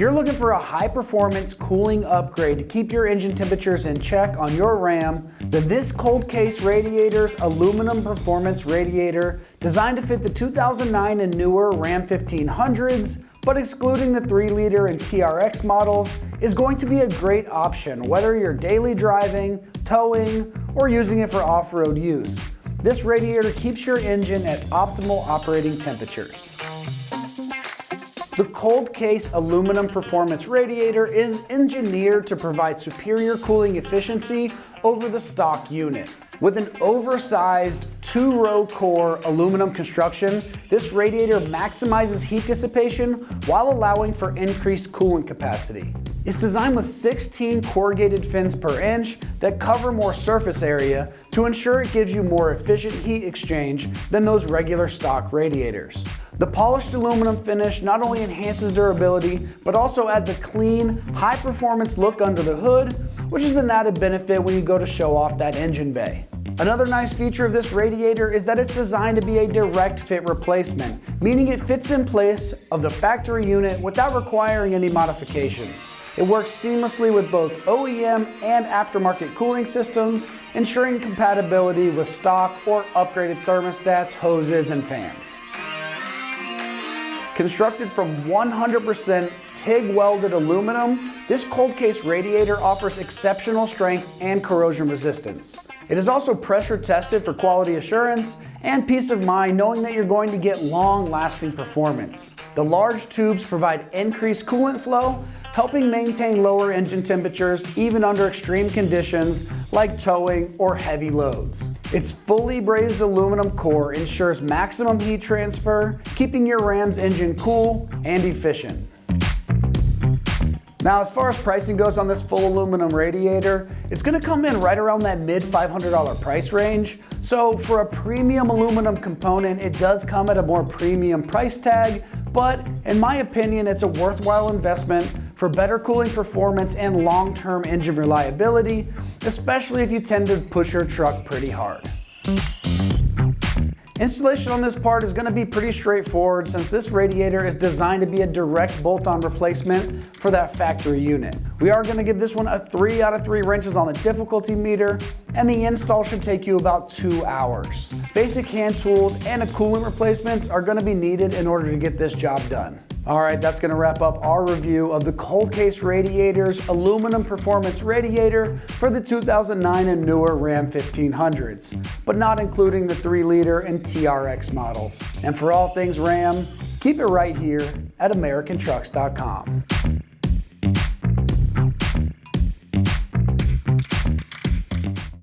you're looking for a high-performance cooling upgrade to keep your engine temperatures in check on your Ram, then this Cold Case Radiators aluminum performance radiator, designed to fit the 2009 and newer Ram 1500s, but excluding the 3-liter and TRX models, is going to be a great option whether you're daily driving, towing, or using it for off-road use. This radiator keeps your engine at optimal operating temperatures. The Cold Case aluminum performance radiator is engineered to provide superior cooling efficiency over the stock unit. With an oversized 2-row core aluminum construction, this radiator maximizes heat dissipation while allowing for increased coolant capacity. It's designed with 16 corrugated fins per inch that cover more surface area to ensure it gives you more efficient heat exchange than those regular stock radiators. The polished aluminum finish not only enhances durability, but also adds a clean, high-performance look under the hood, which is an added benefit when you go to show off that engine bay. Another nice feature of this radiator is that it's designed to be a direct fit replacement, meaning it fits in place of the factory unit without requiring any modifications. It works seamlessly with both OEM and aftermarket cooling systems, ensuring compatibility with stock or upgraded thermostats, hoses, and fans. Constructed from 100% TIG welded aluminum, this Cold Case radiator offers exceptional strength and corrosion resistance. It is also pressure tested for quality assurance and peace of mind knowing that you're going to get long-lasting performance. The large tubes provide increased coolant flow, helping maintain lower engine temperatures even under extreme conditions like towing or heavy loads. Its fully brazed aluminum core ensures maximum heat transfer, keeping your Ram's engine cool and efficient. Now, as far as pricing goes on this full aluminum radiator, it's going to come in right around that mid $500 price range. So for a premium aluminum component, it does come at a more premium price tag, but in my opinion, it's a worthwhile investment for better cooling performance and long-term engine reliability, especially if you tend to push your truck pretty hard. Installation on this part is going to be pretty straightforward since this radiator is designed to be a direct bolt-on replacement for that factory unit. We are going to give this one a 3 out of 3 wrenches on the difficulty meter, and the install should take you about 2 hours. Basic hand tools and a coolant replacements are going to be needed in order to get this job done. Alright, that's going to wrap up our review of the Cold Case Radiators aluminum performance radiator for the 2009 and newer Ram 1500s, but not including the 3-liter and TRX models. And for all things Ram, keep it right here at AmericanTrucks.com.